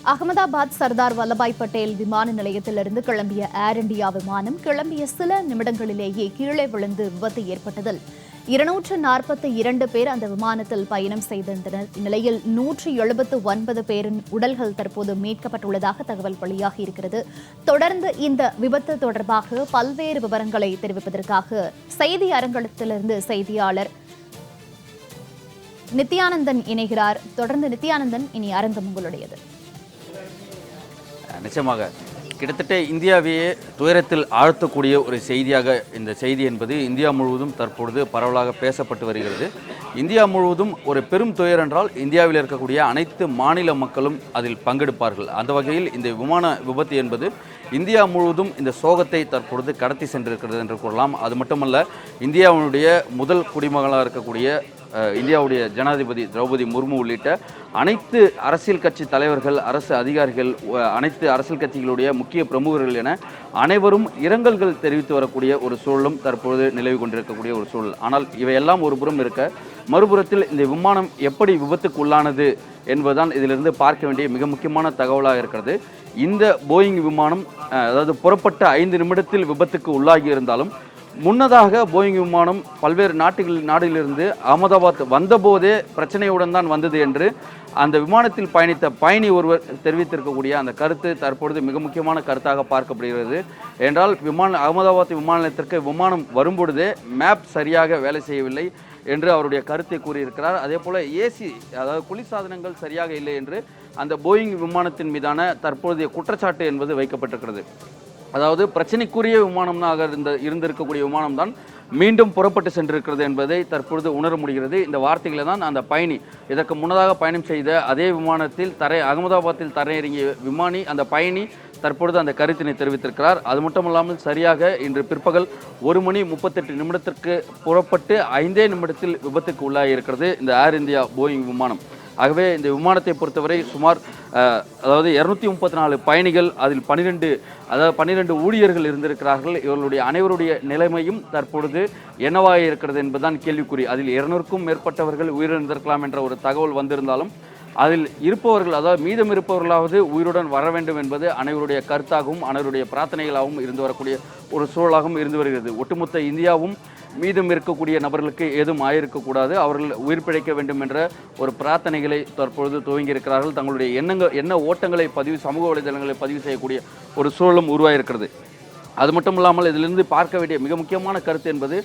அகமதாபாத் சர்தார் வல்லபாய் பட்டேல் விமான நிலையத்திலிருந்து கிளம்பிய ஏர் இந்தியா விமானம் கிளம்பிய சில நிமிடங்களிலேயே கீழே விழுந்து விபத்து ஏற்பட்டதில் 242 பேர் அந்த விமானத்தில் பயணம் செய்திருந்தனர். இந்நிலையில் 179 பேரின் உடல்கள் தற்போது மீட்கப்பட்டுள்ளதாக தகவல் வெளியாகியிருக்கிறது. தொடர்ந்து இந்த விபத்து தொடர்பாக பல்வேறு விவரங்களை தெரிவிப்பதற்காக செய்தி அரங்கத்திலிருந்து செய்தியாளர் நித்யானந்தன் இணைகிறார். தொடர்ந்து நித்யானந்தன், இனி அரங்கம் உங்களுடையது. நிச்சயமாக கிட்டத்தட்ட இந்தியாவையே துயரத்தில் ஆழ்த்தக்கூடிய ஒரு செய்தியாக இந்த செய்தி என்பது இந்தியா முழுவதும் தற்பொழுது பரவலாக பேசப்பட்டு வருகிறது. இந்தியா முழுவதும் ஒரு பெரும் துயர் என்றால் இந்தியாவில் இருக்கக்கூடிய அனைத்து மாநில மக்களும் அதில் பங்கெடுப்பார்கள். அந்த வகையில் இந்த விமான விபத்து என்பது இந்தியா முழுவதும் இந்த சோகத்தை தற்பொழுது கடத்தி சென்றிருக்கிறது என்று கூறலாம். அது மட்டுமல்ல, இந்தியாவினுடைய முதல் குடிமகளாக இருக்கக்கூடிய இந்தியாவுடைய ஜனாதிபதி திரௌபதி முர்மு உள்ளிட்ட அனைத்து அரசியல் கட்சி தலைவர்கள், அரசு அதிகாரிகள், அனைத்து அரசியல் கட்சிகளுடைய முக்கிய பிரமுகர்கள் என அனைவரும் இரங்கல்கள் தெரிவித்து வரக்கூடிய ஒரு சூழலும் தற்போது நிலவி கொண்டிருக்கக்கூடிய ஒரு சூழல். ஆனால் இவையெல்லாம் ஒரு புறம் இருக்க, மறுபுறத்தில் இந்த விமானம் எப்படி விபத்துக்கு உள்ளானது என்பதுதான் இதிலிருந்து பார்க்க வேண்டிய மிக முக்கியமான தகவலாக இருக்கிறது. இந்த போயிங் விமானம் அதாவது புறப்பட்ட 5 நிமிடத்தில் விபத்துக்கு உள்ளாகி இருந்தாலும் முன்னதாக போயிங் விமானம் பல்வேறு நாடுகளிலிருந்து அகமதாபாத் வந்தபோதே பிரச்சனையுடன் தான் வந்தது என்று அந்த விமானத்தில் பயணித்த பயணி ஒருவர் தெரிவித்திருக்கக்கூடிய அந்த கருத்து தற்பொழுது மிக முக்கியமான கருத்தாக பார்க்கப்படுகிறது. என்றால் அகமதாபாத் விமான நிலையத்திற்கு விமானம் வரும்பொழுதே மேப் சரியாக வேலை செய்யவில்லை என்று அவருடைய கருத்தை கூறியிருக்கிறார். அதே போல ஏசி, அதாவது குளிர்சாதனங்கள் சரியாக இல்லை என்று அந்த போயிங் விமானத்தின் மீதான தற்போதைய குற்றச்சாட்டு என்பது வைக்கப்பட்டிருக்கிறது. அதாவது பிரச்சனைக்குரிய விமானமாக இருந்திருக்கக்கூடிய விமானம் தான் மீண்டும் புறப்பட்டு சென்றிருக்கிறது என்பதை தற்பொழுது உணர முடிகிறது. இந்த வார்த்தைகளை தான் அந்த பயணி, இதற்கு முன்னதாக பயணம் செய்த அதே விமானத்தில் அகமதாபாத்தில் தரையிறங்கிய விமானி, அந்த பயணி தற்பொழுது அந்த கருத்தினை தெரிவித்திருக்கிறார். அது மட்டுமல்லாமல் சரியாக இன்று பிற்பகல் 1:38 புறப்பட்டு 5 நிமிடத்தில் விபத்துக்கு உள்ளாகி இருக்கிறது இந்த ஏர் இந்தியா போயிங் விமானம். ஆகவே இந்த விமானத்தை பொறுத்தவரை சுமார் 234 பயணிகள், அதில் 12 ஊழியர்கள் இருந்திருக்கிறார்கள். இவர்களுடைய அனைவருடைய நிலைமையும் தற்பொழுது என்னவாக இருக்கிறது என்பதுதான் கேள்விக்குறி. அதில் 200க்கும் மேற்பட்டவர்கள் உயிரிழந்திருக்கலாம் என்ற ஒரு தகவல் வந்திருந்தாலும் அதில் இருப்பவர்கள், அதாவது மீதம் இருப்பவர்களாவது உயிருடன் வர வேண்டும் என்பது அனைவருடைய கருத்தாகவும் அனைவருடைய பிரார்த்தனைகளாகவும் இருந்து வரக்கூடிய ஒரு சூழலாகவும் இருந்து வருகிறது. ஒட்டுமொத்த இந்தியாவும் மீதம் இருக்கக்கூடிய நபர்களுக்கு ஏதும் ஆயிருக்கக்கூடாது, அவர்கள் உயிர் பிழைக்க வேண்டும் என்ற ஒரு பிரார்த்தனைகளை தற்பொழுது துவங்கி இருக்கிறார்கள். தங்களுடைய எண்ண ஓட்டங்களை சமூக வலைதளங்களை பதிவு செய்யக்கூடிய ஒரு சூழலும் உருவாயிருக்கிறது. அது மட்டும் இல்லாமல் இதிலிருந்து பார்க்க வேண்டிய மிக முக்கியமான கருத்து என்பது,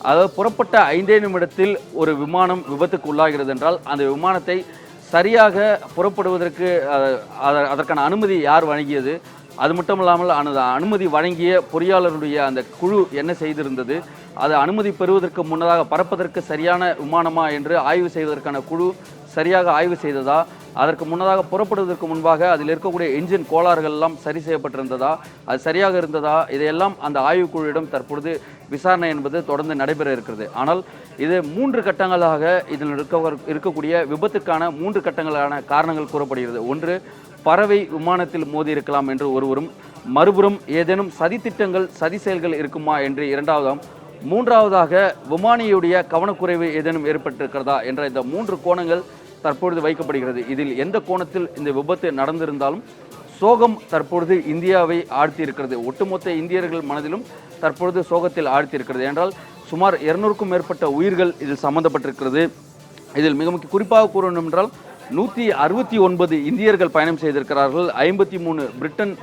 அதாவது புறப்பட்ட 5 நிமிடத்தில் ஒரு விமானம் விபத்துக்கு உள்ளாகிறது என்றால் அந்த விமானத்தை சரியாக புறப்படுவதற்கு அதற்கான அனுமதி யார் வழங்கியது, அது மட்டும் இல்லாமல் அந்த அனுமதி வழங்கிய பொறியாளருடைய அந்த குழு என்ன செய்திருந்தது, அது அனுமதி பெறுவதற்கு முன்னதாக பறப்பதற்கு சரியான விமானமா என்று ஆய்வு செய்வதற்கான குழு சரியாக ஆய்வு செய்ததா, அதற்கு முன்னதாக புறப்படுவதற்கு முன்பாக அதில் இருக்கக்கூடிய என்ஜின் கோளாறுகள் எல்லாம் சரி செய்யப்பட்டிருந்ததா, அது சரியாக இருந்ததா, இதையெல்லாம் அந்த ஆய்வுக்குழுவிடம் தற்பொழுது விசாரணை என்பது தொடர்ந்து நடைபெற இருக்கிறது. ஆனால் இது 3 கட்டங்களாக இதில் இருக்கக்கூடிய விபத்துக்கான 3 கட்டங்களான காரணங்கள் கூறப்படுகிறது. ஒன்று, பறவை விமானத்தில் மோதி இருக்கலாம் என்று ஒருவரும், மறுபுறம் ஏதேனும் சதித்திட்டங்கள், சதி செயல்கள் இருக்குமா என்று இரண்டாவதாம், மூன்றாவதாக விமானியுடைய கவனக்குறைவு ஏதேனும் ஏற்பட்டிருக்கிறதா என்ற இந்த 3 கோணங்கள் தற்பொழுது வைக்கப்படுகிறது. இதில் எந்த கோணத்தில் இந்த விபத்து நடந்திருந்தாலும் சோகம் தற்பொழுது இந்தியாவை ஆழ்த்தி இருக்கிறது. ஒட்டுமொத்த இந்தியர்கள் மனதிலும் தற்பொழுது சோகத்தில் ஆழ்த்தி இருக்கிறது. என்றால் சுமார் 200க்கும் மேற்பட்ட உயிர்கள் இதில் சம்பந்தப்பட்டிருக்கிறது. இதில் மிக குறிப்பாக கூற வேண்டும் என்றால் 169 இந்தியர்கள் பயணம் செய்திருக்கிறார்கள், 53 பிரிட்டன்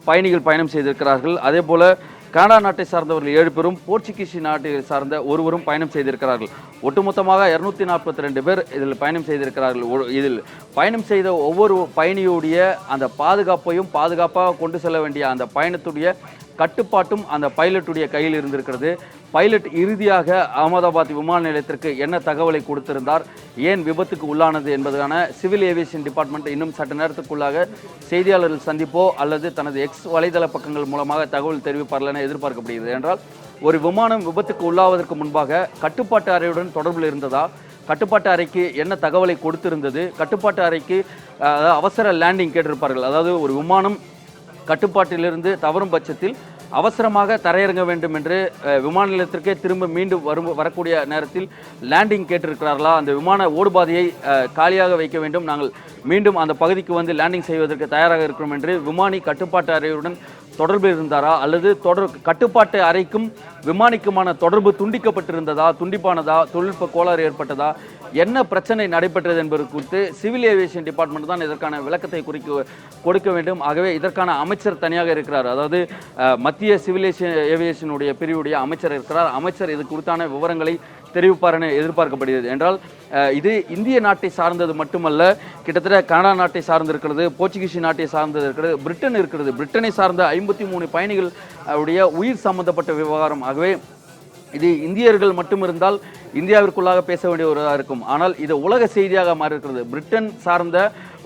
பயணிகள் பயணம் செய்திருக்கிறார்கள். அதே போல கனடா நாட்டை சார்ந்தவர்கள் 7 பேரும், போர்ச்சுகீஸ் நாட்டை சார்ந்த ஒருவரும் பயணம் செய்திருக்கிறார்கள். ஒட்டுமொத்தமாக 242 பேர் இதில் பயணம் செய்திருக்கிறார்கள். இதில் பயணம் செய்த ஒவ்வொரு பயணியுடைய அந்த பாதுகாப்பையும் பாதுகாப்பாக கொண்டு செல்ல வேண்டிய அந்த பயணத்துடைய கட்டுப்பாட்டும் அந்த பைலட்டுடைய கையில் இருந்திருக்கிறது. பைலட் இறுதியாக அகமதாபாத் விமான நிலையத்திற்கு என்ன தகவலை கொடுத்திருந்தார், ஏன் விபத்துக்கு உள்ளானது என்பதற்கான சிவில் ஏவியேஷன் டிபார்ட்மெண்ட் இன்னும் சற்று நேரத்துக்குள்ளாக செய்தியாளர்கள் சந்திப்போ அல்லது தனது எக்ஸ் வலைதள பக்கங்கள் மூலமாக தகவல் தெரிவிப்பார்கள் என எதிர்பார்க்கப்படுகிறது. என்றால் ஒரு விமானம் விபத்துக்கு உள்ளாவதற்கு முன்பாக கட்டுப்பாட்டு அறையுடன் தொடர்பில் இருந்ததா, கட்டுப்பாட்டு அறைக்கு என்ன தகவலை கொடுத்திருந்தது, கட்டுப்பாட்டு அறைக்கு அவசர லேண்டிங் கேட்டிருப்பார்கள். அதாவது ஒரு விமானம் கட்டுப்பாட்டிலிருந்து தவறும் பட்சத்தில் அவசரமாக தரையிறங்க வேண்டும் என்று விமான நிலையத்திற்கே திரும்ப மீண்டும் வரக்கூடிய நேரத்தில் லேண்டிங் கேட்டிருக்கிறார்களா, அந்த விமான ஓடுபாதையை காலியாக வைக்க வேண்டும், நாங்கள் மீண்டும் அந்த பகுதிக்கு வந்து லேண்டிங் செய்வதற்கு தயாராக இருக்கிறோம் என்று விமானி கட்டுப்பாட்டு அறையுடன் தொடர்பில் இருந்தாரா, அல்லது கட்டுப்பாட்டு அறைக்கும் விமானிக்குமான தொடர்பு துண்டிக்கப்பட்டிருந்ததா, துண்டிப்பானதா, தொழில்நுட்ப கோளாறு ஏற்பட்டதா, என்ன பிரச்சனை நடைபெற்றது என்பது குறித்து சிவில் ஏவியேஷன் டிபார்ட்மெண்ட் தான் இதற்கான விளக்கத்தை கொடுக்க வேண்டும். ஆகவே இதற்கான அமைச்சர் தனியாக இருக்கிறார், அதாவது மத்திய சிவில் ஏவியேஷனுடைய பிரிவுடைய அமைச்சர் இருக்கிறார். அமைச்சர் இது குறித்தான விவரங்களை தெரிவிப்பார் என எதிர்பார்க்கப்படுகிறது. என்றால் இது இந்திய நாட்டை சார்ந்தது மட்டுமல்ல, கிட்டத்தட்ட கனடா நாட்டை சார்ந்திருக்கிறது, போர்ச்சுகீஸ் நாட்டை சார்ந்தது இருக்கிறது, பிரிட்டன் இருக்கிறது. பிரிட்டனை சார்ந்த 53 பயணிகள் உடைய உயிர் சம்பந்தப்பட்ட விவகாரம். ஆகவே இது இந்தியர்கள் மட்டும் இருந்தால் இந்தியாவிற்குள்ளாக பேச வேண்டிய ஒருதாக இருக்கும். ஆனால் இது உலக செய்தியாக மாறி இருக்கிறது. பிரிட்டன் சார்ந்த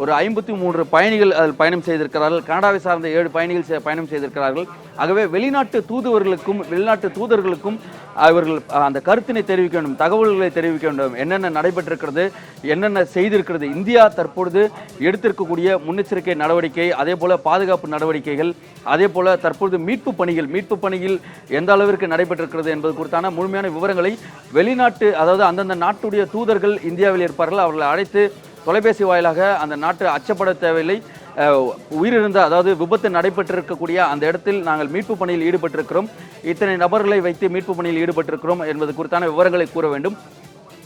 ஒரு 53 பயணிகள் அதில் பயணம் செய்திருக்கிறார்கள். கனடாவை சார்ந்த 7 பயணிகள் பயணம் செய்திருக்கிறார்கள். ஆகவே வெளிநாட்டு தூதுவர்களுக்கும் வெளிநாட்டு தூதர்களுக்கும் அவர்கள் அந்த கருத்தினை தெரிவிக்க வேண்டும், தகவல்களை தெரிவிக்க வேண்டும், என்னென்ன நடைபெற்றிருக்கிறது, என்னென்ன செய்திருக்கிறது, இந்தியா தற்பொழுது எடுத்திருக்கக்கூடிய முன்னெச்சரிக்கை நடவடிக்கை, அதே போல பாதுகாப்பு நடவடிக்கைகள், அதே போல தற்பொழுது மீட்பு பணிகள் எந்த அளவிற்கு நடைபெற்றிருக்கிறது என்பது குறித்தான முழுமையான விவரங்களை வெளிநாட்டு, அதாவது அந்தந்த நாட்டுடைய தூதர்கள் இந்தியாவில் இருப்பார்கள், அவர்களை அழைத்து தொலைபேசி வாயிலாக அந்த நாட்டு அச்சப்பட தேவையில்லை, உயிரிழந்த, அதாவது விபத்து நடைபெற்றிருக்கக்கூடிய அந்த இடத்தில் நாங்கள் மீட்பு பணியில் ஈடுபட்டிருக்கிறோம், இத்தனை நபர்களை வைத்து மீட்பு பணியில் ஈடுபட்டிருக்கிறோம் என்பது குறித்தான விவரங்களை கூற வேண்டும்.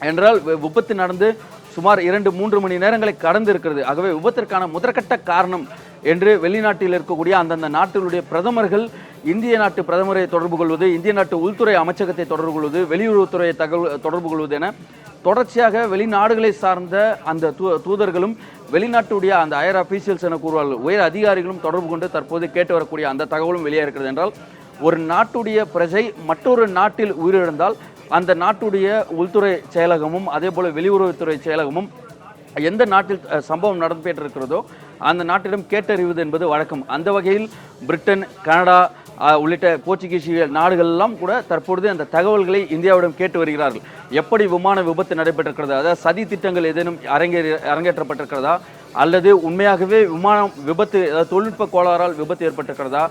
என்றால் விபத்து நடந்து சுமார் 2-3 மணி நேரங்களை கடந்து இருக்கிறது. ஆகவே விபத்திற்கான முதற்கட்ட காரணம் என்று வெளிநாட்டில் இருக்கக்கூடிய அந்தந்த நாட்டினுடைய பிரதமர்கள் இந்திய நாட்டு பிரதமரை தொடர்பு கொள்வது, இந்திய நாட்டு உள்துறை அமைச்சகத்தை தொடர்பு கொள்வது, வெளியுறவுத்துறை தொடர்பு கொள்வது என தொடர்ச்சியாக வெளிநாடுகளை சார்ந்த அந்த தூதர்களும் வெளிநாட்டுடைய அந்த ஹையர் அஃபீஷியல்ஸ் என கூறுவார்கள், உயர் அதிகாரிகளும் தொடர்பு கொண்டு தற்போது கேட்டு வரக்கூடிய அந்த தகவலும் வெளியே இருக்கிறது. என்றால் ஒரு நாட்டுடைய பிரஜை மற்றொரு நாட்டில் உயிரிழந்தால் அந்த நாட்டுடைய உள்துறை செயலகமும் அதே போல வெளியுறவுத்துறை செயலகமும் எந்த நாட்டில் சம்பவம் நடைபெற்றிருக்கிறதோ அந்த நாட்டிடம் கேட்டறிவது என்பது வழக்கம். அந்த வகையில் பிரிட்டன், கனடா உள்ளிட்ட போர்ச்சுகீஸ் நாடுகளெல்லாம் கூட தற்பொழுது அந்த தகவல்களை இந்தியாவிடம் கேட்டு வருகிறார்கள். எப்படி விமான விபத்து நடைபெற்றிருக்கிறது, அதாவது சதி திட்டங்கள் ஏதேனும் அரங்கேற்றப்பட்டிருக்கிறதா, அல்லது உண்மையாகவே விமானம் விபத்து, அதாவது தொழில்நுட்ப கோளாறால் விபத்து ஏற்பட்டிருக்கிறதா,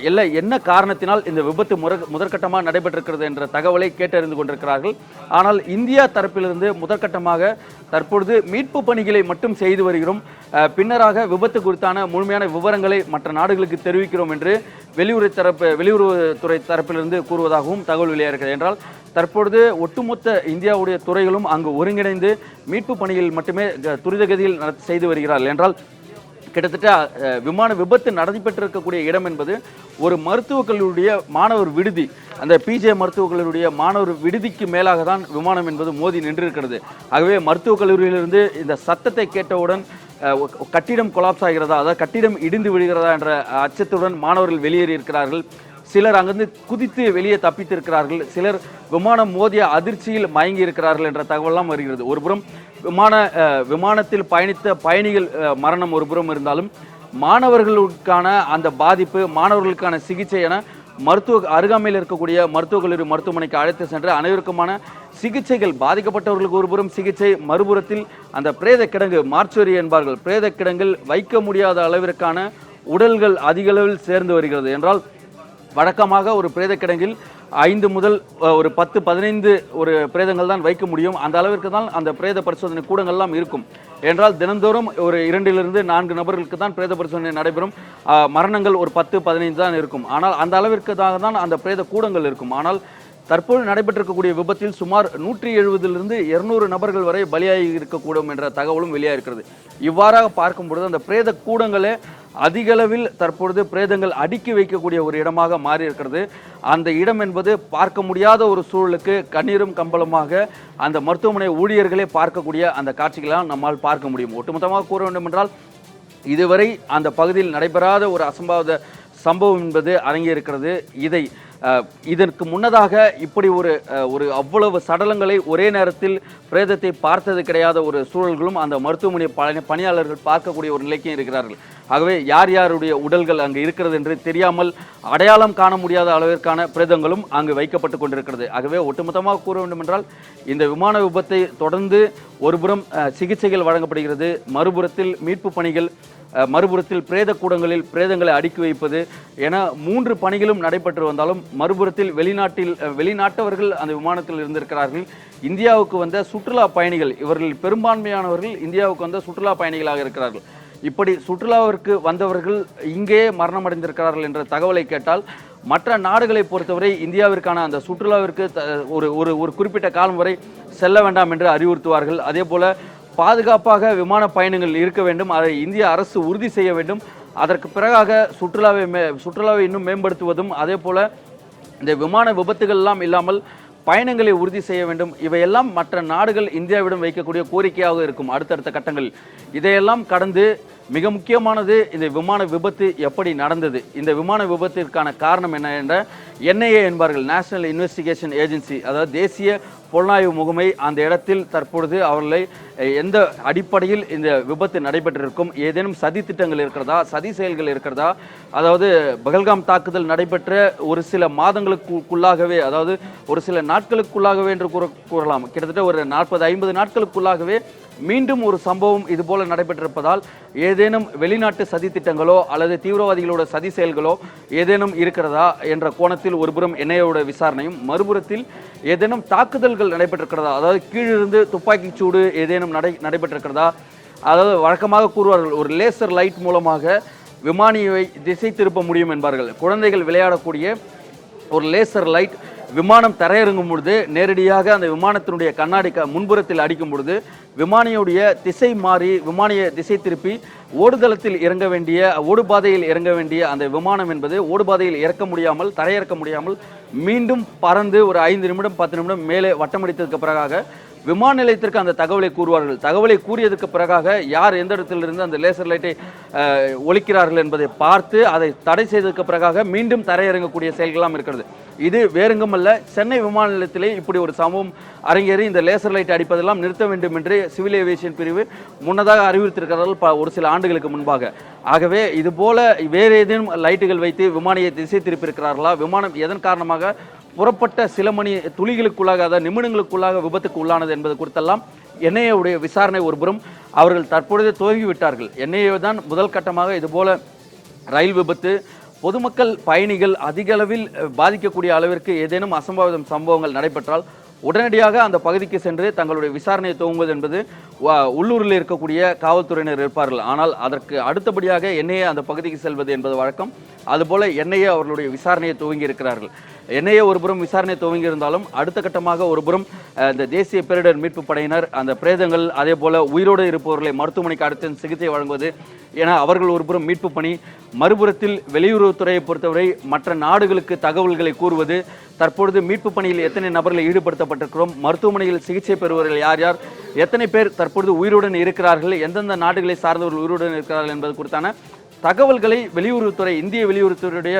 இல்லை என்ன காரணத்தினால் இந்த விபத்து முதற்கட்டமாக நடைபெற்றிருக்கிறது என்ற தகவலை கேட்டறிந்து கொண்டிருக்கிறார்கள். ஆனால் இந்தியா தரப்பிலிருந்து முதற்கட்டமாக தற்பொழுது மீட்பு பணிகளை மட்டும் செய்து வருகிறோம், பின்னராக விபத்து குறித்தான முழுமையான விவரங்களை மற்ற நாடுகளுக்கு தெரிவிக்கிறோம் என்று வெளியுறவுத்துறை தரப்பிலிருந்து கூறுவதாகவும் தகவல் வெளியாகிறது. என்றால் தற்பொழுது ஒட்டுமொத்த இந்தியாவுடைய துறைகளும் அங்கு ஒருங்கிணைந்து மீட்பு பணிகள் மட்டுமே துரிதகதியில் செய்து வருகிறார்கள். என்றால் கிட்டத்தட்ட விமான விபத்து நடைபெற்றிருக்கக்கூடிய இடம் என்பது ஒரு மருத்துவக் கல்லூரியுடைய மாணவர் விடுதி, அந்த பிஜே மருத்துவக் கல்லூரியுடைய மாணவர் விடுதிக்கு மேலாக தான் விமானம் என்பது மோதி நின்றிருக்கிறது. ஆகவே மருத்துவக் கல்லூரியிலிருந்து இந்த சத்தத்தை கேட்டவுடன் கட்டிடம் கொலாப்ஸ் ஆகிறதா, அதாவது கட்டிடம் இடிந்து விடுகிறதா என்ற அச்சத்துடன் மாணவர்கள் வெளியேறி இருக்கிறார்கள். சிலர் அங்கிருந்து குதித்து வெளியே தப்பித்திருக்கிறார்கள், சிலர் விமானம் மோதிய அதிர்ச்சியில் மயங்கி இருக்கிறார்கள் என்ற தகவலாம் வருகிறது. ஒருபுறம் விமானத்தில் பயணித்த பயணிகள் மரணம் ஒருபுறம் இருந்தாலும் மாணவர்களுக்கான அந்த பாதிப்பு, மாணவர்களுக்கான சிகிச்சை என அருகாமையில் இருக்கக்கூடிய மருத்துவக் கல்லூரி மருத்துவமனைக்கு அழைத்து சென்று அனைவருக்குமான சிகிச்சைகள், பாதிக்கப்பட்டவர்களுக்கு ஒருபுறம் சிகிச்சை, மறுபுறத்தில் அந்த பிரேத கிடங்கு, மார்ச்சுவரி என்பார்கள், பிரேத கிடங்கில் வைக்க முடியாத அளவிற்கான உடல்கள் அதிக அளவில் சேர்ந்து வருகிறது. என்றால் வழக்கமாக ஒரு பிரேத கிடங்கில் 5 முதல் ஒரு 10-15 ஒரு பிரேதங்கள் தான் வைக்க முடியும். அந்த அளவிற்கு தான் அந்த பிரேத பரிசோதனை கூடங்கள்லாம் இருக்கும். என்றால் தினந்தோறும் ஒரு 2 to 4 நபர்களுக்கு தான் பிரேத பரிசோதனை நடைபெறும். மரணங்கள் ஒரு 10-15 தான் இருக்கும். ஆனால் அந்த அளவிற்கு தான் அந்த பிரேத கூடங்கள் இருக்கும். ஆனால் தற்போது நடைபெற்றிருக்கக்கூடிய விபத்தில் சுமார் 170 to 200 நபர்கள் வரை பலியாகி இருக்கக்கூடும் என்ற தகவலும் வெளியாகிறது. இவ்வாறாக பார்க்கும்பொழுது அந்த பிரேத கூடங்களே அதிகளவில் தற்பொழுது பிரேதங்கள் அடுக்கி வைக்கக்கூடிய ஒரு இடமாக மாறி இருக்கிறது. அந்த இடம் என்பது பார்க்க முடியாத ஒரு சூழலுக்கு கண்ணீரும் கம்பளமாக அந்த மருத்துவமனை ஊழியர்களே பார்க்கக்கூடிய அந்த காட்சிகளால் நம்மால் பார்க்க முடியும். ஒட்டுமொத்தமாக கூற வேண்டும் என்றால் இதுவரை அந்த பகுதியில் நடைபெறாத ஒரு சம்பவம் என்பது அரங்கேறிருக்கிறது. இதற்கு முன்னதாக இப்படி ஒரு அவ்வளவு சடலங்களை ஒரே நேரத்தில் பிரேதத்தை பார்த்தது கிடையாத ஒரு சூழல்களும் அந்த மருத்துவமனை பணியாளர்கள் பார்க்கக்கூடிய ஒரு நிலைக்கும் இருக்கிறார்கள். ஆகவே யார் யாருடைய உடல்கள் அங்கு இருக்கிறது என்று தெரியாமல் அடையாளம் காண முடியாத அளவிற்கான பிரேதங்களும் அங்கு வைக்கப்பட்டு கொண்டிருக்கிறது. ஆகவே ஒட்டுமொத்தமாக கூற வேண்டும் என்றால் இந்த விமான விபத்தை தொடர்ந்து ஒருபுறம் சிகிச்சைகள் வழங்கப்படுகிறது, மறுபுறத்தில் மீட்பு பணிகள் மறுபுறத்தில் பிரேத கூடங்களில் பிரேதங்களை அடுக்கி வைப்பது என 3 பணிகளும் நடைபெற்று வந்தாலும் மறுபுறத்தில் வெளிநாட்டவர்கள் அந்த விமானத்தில் இருந்திருக்கிறார்கள். இந்தியாவுக்கு வந்த சுற்றுலா பயணிகள், இவர்கள் பெரும்பான்மையானவர்கள் இந்தியாவுக்கு வந்த சுற்றுலா பயணிகளாக இருக்கிறார்கள். இப்படி சுற்றுலாவிற்கு வந்தவர்கள் இங்கே மரணமடைந்திருக்கிறார்கள் என்ற தகவலை கேட்டால் மற்ற நாடுகளை பொறுத்தவரை இந்தியாவிற்கான அந்த சுற்றுலாவிற்கு ஒரு குறிப்பிட்ட காலம் வரை செல்ல வேண்டாம் என்று அறிவுறுத்துவார்கள். அதே போல பாதுகாப்பாக விமான பயணங்கள் இருக்க வேண்டும், அதை இந்திய அரசு உறுதி செய்ய வேண்டும். அதற்கு பிறகாக சுற்றுலாவை இன்னும் மேம்படுத்துவதும் அதே போல இந்த விமான விபத்துகள் எல்லாம் இல்லாமல் பயணங்களை உறுதி செய்ய வேண்டும். இவையெல்லாம் மற்ற நாடுகள் இந்தியாவிடம் வைக்கக்கூடிய கோரிக்கையாக இருக்கும் அடுத்தடுத்த கட்டங்களில். இதையெல்லாம் கடந்து மிக முக்கியமானது இந்த விமான விபத்து எப்படி நடந்தது, இந்த விமான விபத்திற்கான காரணம் என்ன என்ற NIA என்பார்கள், நேஷனல் இன்வெஸ்டிகேஷன் ஏஜென்சி, அதாவது தேசிய புலனாய்வு முகமை அந்த இடத்தில் தற்பொழுது அவர்களை எந்த அடிப்படையில் இந்த விபத்து நடைபெற்றிருக்கும், ஏதேனும் சதி திட்டங்கள் இருக்கிறதா, சதி செயல்கள் இருக்கிறதா, அதாவது பகல்காம் தாக்குதல் நடைபெற்ற ஒரு சில மாதங்களுக்குள்ளாகவே, அதாவது ஒரு சில நாட்களுக்குள்ளாகவே என்று கூறலாம், கிட்டத்தட்ட ஒரு 40-50 நாட்களுக்குள்ளாகவே மீண்டும் ஒரு சம்பவம் இதுபோல நடைபெற்றிருப்பதால் ஏதேனும் வெளிநாட்டு சதி திட்டங்களோ அல்லது தீவிரவாதிகளோட சதி செயல்களோ ஏதேனும் இருக்கிறதா என்ற கோணத்தில் ஒருபுறம் NIA விசாரணையும், மறுபுறத்தில் ஏதேனும் தாக்குதல்கள் நடைபெற்றிருக்கிறதா, அதாவது கீழிருந்து துப்பாக்கி சூடு ஏதேனும் நடைபெற்றிருக்கிறதா, அதாவது வழக்கமாக கூறுவார்கள் ஒரு லேசர் லைட் மூலமாக விமானியை திசை திருப்ப முடியும் என்பார்கள். குழந்தைகள் விளையாடக்கூடிய ஒரு லேசர் லைட் விமானம் தரையிறங்கும் பொழுது நேரடியாக அந்த விமானத்தினுடைய கண்ணாடி முன்புறத்தில் அடிக்கும் பொழுது விமானியுடைய திசை மாறி விமானியை திசை திருப்பி ஓடுதளத்தில் இறங்க வேண்டிய, ஓடுபாதையில் இறங்க வேண்டிய அந்த விமானம் என்பது ஓடுபாதையில் இறக்க முடியாமல், தரையிறக்க முடியாமல் மீண்டும் பறந்து ஒரு 5 நிமிடம் 10 நிமிடம் மேலே வட்டமடித்ததுக்கு பிறகாக விமான நிலையத்திற்கு அந்த தகவலை கூறுவார்கள். தகவலை கூறியதுக்கு பிறகாக யார் எந்த இடத்திலிருந்து அந்த லேசர் லைட்டை ஒலிக்கிறார்கள் என்பதை பார்த்து அதை தடை செய்ததுக்கு பிறகாக மீண்டும் தரையிறங்கக்கூடிய செயல்கள்லாம் இருக்கிறது. இது வேறெங்கும் அல்ல, சென்னை விமான நிலையத்திலே இப்படி ஒரு சம்பவம் அரங்கேறி இந்த லேசர் லைட் அடிப்பதெல்லாம் நிறுத்த வேண்டும் என்று சிவில் ஏவியேஷன் பிரிவு முன்னதாக அறிவித்திருக்கிறார்கள் ஒரு சில ஆண்டுகளுக்கு முன்பாக. ஆகவே இதுபோல வேறு ஏதேனும் லைட்டுகள் வைத்து விமானியை திசை திருப்பியிருக்கிறார்களா, விமானம் எதன் காரணமாக புறப்பட்ட சில மணி துளிகளுக்குள்ளாக, அதாவது நிமிடங்களுக்குள்ளாக விபத்துக்கு உள்ளானது என்பது குறித்தெல்லாம் NIA விசாரணை ஒருபுறம் அவர்கள் தற்பொழுது துவங்கிவிட்டார்கள். NIA தான் முதல் கட்டமாக இதுபோல ரயில் விபத்து, பொதுமக்கள் பயணிகள் அதிக அளவில் பாதிக்கக்கூடிய அளவிற்கு ஏதேனும் அசம்பாவிதம் சம்பவங்கள் நடைபெற்றால் உடனடியாக அந்த பகுதிக்கு சென்று தங்களுடைய விசாரணையை துவங்குவது என்பது உள்ளூரில் இருக்கக்கூடிய காவல்துறையினர் இருப்பார்கள். ஆனால் அதற்கு அடுத்தபடியாக NIA அந்த பகுதிக்கு செல்வது என்பது வழக்கம். அதுபோல NIA அவர்களுடைய விசாரணையை துவங்கி இருக்கிறார்கள். NIA ஒருபுறம் விசாரணை துவங்கி இருந்தாலும் அடுத்த கட்டமாக ஒருபுறம் இந்த தேசிய பேரிடர் மீட்பு படையினர் அந்த பிரேதங்கள் அதே போல உயிரோடு இருப்பவர்களை மருத்துவமனைக்கு அடுத்து சிகிச்சை வழங்குவது என அவர்கள் ஒருபுறம் மீட்பு பணி, மறுபுறத்தில் வெளியுறவுத்துறையை பொறுத்தவரை மற்ற நாடுகளுக்கு தகவல்களை கூறுவது, தற்பொழுது மீட்பு பணியில் எத்தனை நபர்கள் ஈடுபடுத்தப்பட்டிருக்கிறோம், மருத்துவமனையில் சிகிச்சை பெறுபவர்கள் யார் யார், எத்தனை பேர் தற்பொழுது உயிருடன் இருக்கிறார்கள், எந்தெந்த நாடுகளை சார்ந்தவர்கள் உயிருடன் இருக்கிறார்கள் என்பது குறித்தான தகவல்களை வெளியுறவுத்துறை, இந்திய வெளியுறவுத்துறையுடைய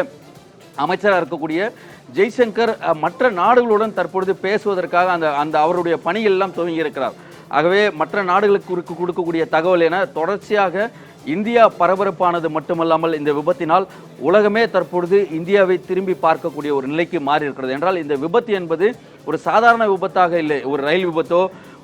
அமைச்சராக இருக்கக்கூடிய ஜெய்சங்கர் மற்ற நாடுகளுடன் தற்பொழுது பேசுவதற்காக அந்த அவருடைய பணிகள் எல்லாம் துவங்கி இருக்கிறார். ஆகவே மற்ற நாடுகளுக்கு கொடுக்கக்கூடிய தகவல் என தொடர்ச்சியாக இந்தியா பரபரப்பானது மட்டுமல்லாமல் இந்த விபத்தினால் உலகமே தற்பொழுது இந்தியாவை திரும்பி பார்க்கக்கூடிய ஒரு நிலைக்கு மாறி இருக்கிறது. என்றால் இந்த விபத்து என்பது ஒரு சாதாரண விபத்தாக இல்லை, ஒரு ரயில் விபத்தோ,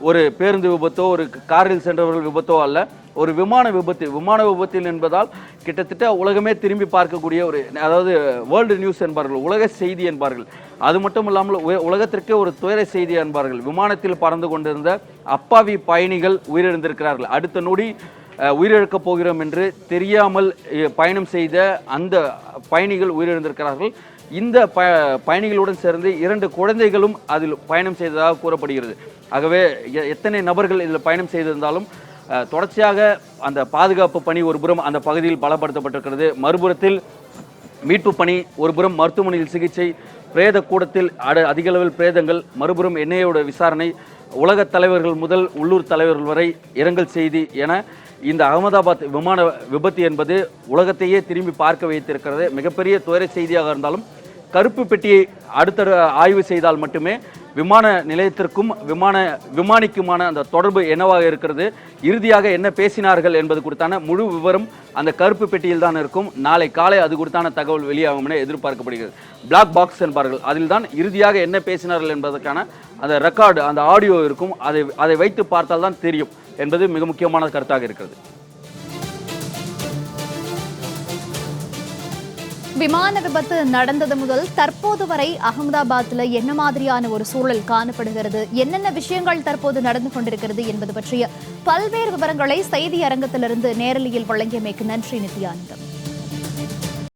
ஒரு பேருந்து விபத்தோ, ஒரு காரில் சென்றவர்கள் விபத்தோ அல்ல, ஒரு விமான விபத்து. விமான விபத்தில் என்பதால் கிட்டத்தட்ட உலகமே திரும்பி பார்க்கக்கூடிய ஒரு, அதாவது வேர்ல்டு நியூஸ் என்பார்கள், உலக செய்தி என்பார்கள். அது மட்டும் இல்லாமல் உலகத்திற்கே ஒரு துயர செய்தி என்பார்கள். விமானத்தில் பறந்து கொண்டிருந்த அப்பாவி பயணிகள் உயிரிழந்திருக்கிறார்கள். அடுத்த நொடி உயிரிழக்கப் போகிறோம் என்று தெரியாமல் பயணம் செய்த அந்த பயணிகள் உயிரிழந்திருக்கிறார்கள். இந்த பயணிகளுடன் சேர்ந்து 2 குழந்தைகளும் அதில் பயணம் செய்ததாக கூறப்படுகிறது. ஆகவே எத்தனை நபர்கள் இதில் பயணம் செய்திருந்தாலும் தொடர்ச்சியாக அந்த பாதுகாப்பு பணி ஒருபுறம் அந்த பகுதியில் பலப்படுத்தப்பட்டிருக்கிறது. மறுபுறத்தில் மீட்பு பணி, ஒருபுறம் மருத்துவமனையில் சிகிச்சை, பிரேத கூடத்தில் அதிக அளவில் பிரேதங்கள், மறுபுறம் NIA விசாரணை, உலக தலைவர்கள் முதல் உள்ளூர் தலைவர்கள் வரை இரங்கல் செய்தி என இந்த அகமதாபாத் விமான விபத்து என்பது உலகத்தையே திரும்பி பார்க்க வைத்திருக்கிறது. மிகப்பெரிய துயர செய்தியாக இருந்தாலும் கருப்பு பெட்டியை அடுத்த ஆய்வு செய்தால் மட்டுமே விமான நிலையத்திற்கும் விமானிக்குமான அந்த தொடர்பு என்னவாக இருக்கிறது, இறுதியாக என்ன பேசினார்கள் என்பது குறித்தான முழு விவரம் அந்த கருப்பு பெட்டியில் தான் இருக்கும். நாளை காலை அது குறித்தான தகவல் வெளியாகும் என எதிர்பார்க்கப்படுகிறது. பிளாக் பாக்ஸ் என்பார்கள், அதில் தான் இறுதியாக என்ன பேசினார்கள் என்பதற்கான அந்த ரெக்கார்டு, அந்த ஆடியோ இருக்கும். அதை வைத்து பார்த்தால் தான் தெரியும் என்பது மிக முக்கியமான கருத்தாக இருக்கிறது. விமான விபத்து நடந்தது முதல் தற்போது வரை அகமதாபாத்தில் என்ன மாதிரியான ஒரு சூழல் காணப்படுகிறது, என்னென்ன விஷயங்கள் தற்போது நடந்து கொண்டிருக்கிறது என்பது பற்றிய பல்வேறு விவரங்களை செய்தி அரங்கத்திலிருந்து நேரலையில் வழங்கியமைக்கு நன்றி நித்யானந்தம்.